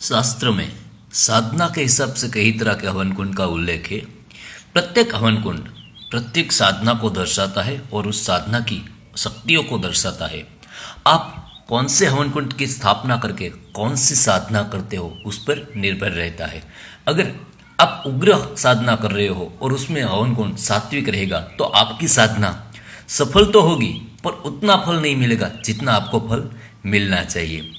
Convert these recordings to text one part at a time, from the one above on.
शास्त्र में साधना के हिसाब से कई तरह के हवन कुंड का उल्लेख है। प्रत्येक हवन कुंड प्रत्येक साधना को दर्शाता है और उस साधना की शक्तियों को दर्शाता है। आप कौन से हवन कुंड की स्थापना करके कौन सी साधना करते हो उस पर निर्भर रहता है। अगर आप उग्र साधना कर रहे हो और उसमें हवन कुंड सात्विक रहेगा तो आपकी साधना सफल तो होगी पर उतना फल नहीं मिलेगा जितना आपको फल मिलना चाहिए।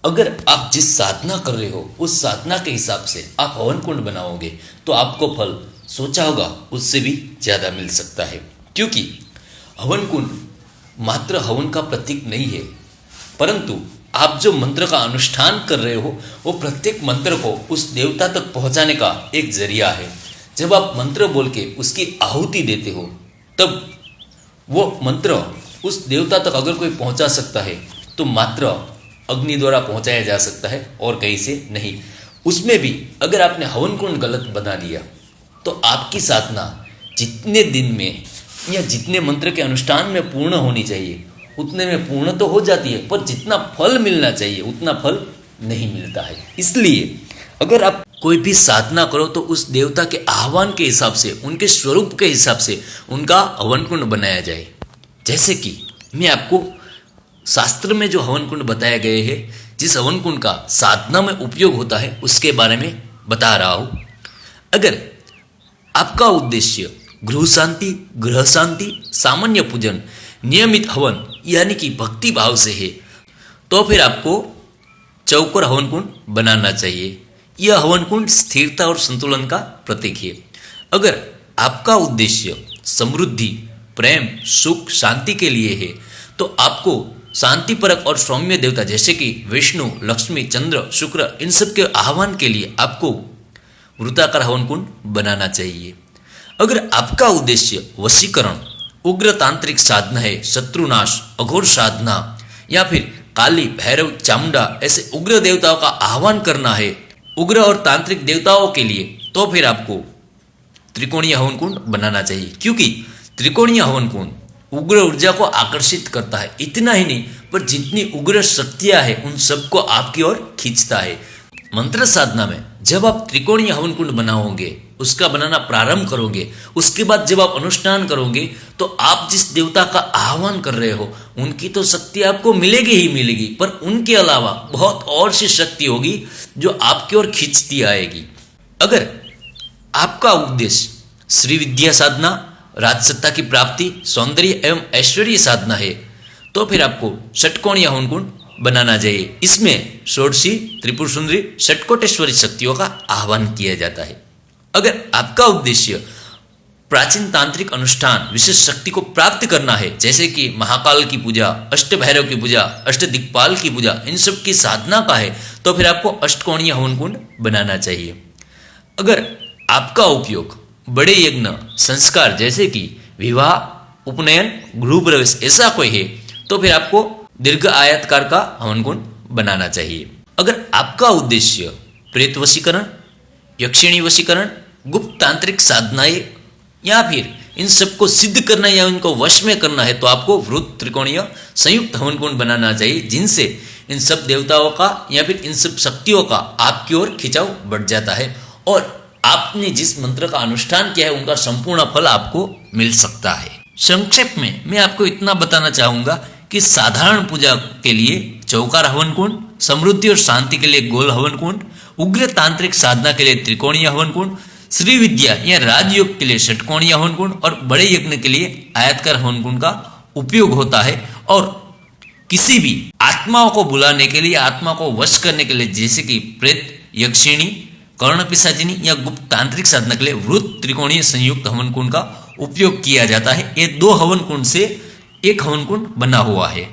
अगर आप जिस साधना कर रहे हो उस साधना के हिसाब से आप हवन कुंड बनाओगे तो आपको फल सोचा होगा उससे भी ज़्यादा मिल सकता है, क्योंकि हवन कुंड मात्र हवन का प्रतीक नहीं है, परंतु आप जो मंत्र का अनुष्ठान कर रहे हो वो प्रत्येक मंत्र को उस देवता तक पहुंचाने का एक जरिया है। जब आप मंत्र बोल के उसकी आहुति देते हो तब वो मंत्र उस देवता तक अगर कोई पहुंचा सकता है तो मात्र अग्नि द्वारा पहुंचाया जा सकता है और कहीं से नहीं। उसमें भी अगर आपने हवन कुंड गलत बना दिया तो आपकी साधना जितने दिन में या जितने मंत्र के अनुष्ठान में पूर्ण होनी चाहिए उतने में पूर्ण तो हो जाती है, पर जितना फल मिलना चाहिए उतना फल नहीं मिलता है। इसलिए अगर आप कोई भी साधना करो तो उस देवता के आह्वान के हिसाब से, उनके स्वरूप के हिसाब से उनका हवन कुंड बनाया जाए। जैसे कि मैं आपको शास्त्र में जो हवन कुंड बताए गए हैं, जिस हवन कुंड का साधना में उपयोग होता है उसके बारे में बता रहा हूँ। अगर आपका उद्देश्य गृह शांति, सामान्य पूजन, नियमित हवन यानी कि भक्ति भाव से है तो फिर आपको चौकोर हवन कुंड बनाना चाहिए। यह हवन कुंड स्थिरता और संतुलन का प्रतीक है। अगर आपका उद्देश्य समृद्धि, प्रेम, सुख, शांति के लिए है तो आपको शांतिपरक और सौम्य देवता जैसे कि विष्णु, लक्ष्मी, चंद्र, शुक्र, इन सब के आह्वान के लिए आपको वृत्ताकार हवन कुंड बनाना चाहिए। अगर आपका उद्देश्य वशीकरण, उग्र तांत्रिक साधना है, शत्रुनाश, अघोर साधना या फिर काली, भैरव, चामुंडा ऐसे उग्र देवताओं का आह्वान करना है, उग्र और तांत्रिक देवताओं के लिए, तो फिर आपको त्रिकोणीय हवन कुंड बनाना चाहिए, क्योंकि त्रिकोणीय हवन कुंड उग्र ऊर्जा को आकर्षित करता है। इतना ही नहीं पर जितनी उग्र शक्तियां हैं उन सबको आपकी ओर खींचता है। मंत्र साधना में जब आप त्रिकोणीय हवन कुंड बनाओगे, उसका बनाना प्रारंभ करोगे, उसके बाद जब आप अनुष्ठान करोगे तो आप जिस देवता का आह्वान कर रहे हो उनकी तो शक्ति आपको मिलेगी ही मिलेगी, पर उनके अलावा बहुत और सी शक्ति होगी जो आपकी ओर खींचती आएगी। अगर आपका उद्देश्य श्री विद्या साधना, राजसत्ता की प्राप्ति, सौंदर्य एवं ऐश्वर्य साधना है तो फिर आपको षटकोणीय हवन कुंड बनाना चाहिए। इसमें षोडशी, त्रिपुर सुंदरी, षटकोटेश्वरी शक्तियों का आह्वान किया जाता है। अगर आपका उद्देश्य प्राचीन तांत्रिक अनुष्ठान, विशेष शक्ति को प्राप्त करना है जैसे कि महाकाल की पूजा, अष्ट भैरव की पूजा, अष्ट दिक्पाल की पूजा, इन सब की साधना का है तो फिर आपको अष्टकोणीय हवन कुंड बनाना चाहिए। अगर आपका उपयोग बड़े यज्ञ, संस्कार जैसे कि विवाह, उपनयन, गृह प्रवेश ऐसा कोई है तो फिर आपको दीर्घ आयतकार का हवन कुंड बनाना चाहिए। अगर आपका उद्देश्य प्रेत वशीकरण, यक्षिणी वशीकरण, गुप्त तांत्रिक साधनाएं या फिर इन सबको सिद्ध करना या इनको वश में करना है तो आपको वृत्त त्रिकोणीय संयुक्त हवन कुंड बनाना चाहिए, जिनसे इन सब देवताओं का या फिर इन सब शक्तियों का आपकी ओर खिंचाव बढ़ जाता है और आपने जिस मंत्र का अनुष्ठान किया है उनका संपूर्ण फल आपको मिल सकता है। संक्षेप में मैं आपको इतना बताना चाहूंगा कि साधारण पूजा के लिए चौकार हवन कुंड, समृद्धि और शांति के लिए गोल हवन कुंड, उग्र तांत्रिक साधना के लिए त्रिकोणीय हवन कुंड, श्री विद्या या राजयोग के लिए षटकोणीय हवन कुंड और बड़े यज्ञ के लिए आयतकार हवन कुंड का उपयोग होता है। और किसी भी आत्माओं को बुलाने के लिए, आत्मा को वश करने के लिए जैसे कि प्रेत, यक्षिणी, कर्ण पिशाचिनी या गुप्त तांत्रिक साधना के लिए वृत्त त्रिकोणीय संयुक्त हवन कुंड का उपयोग किया जाता है। ये दो हवन कुंड से एक हवन कुंड बना हुआ है।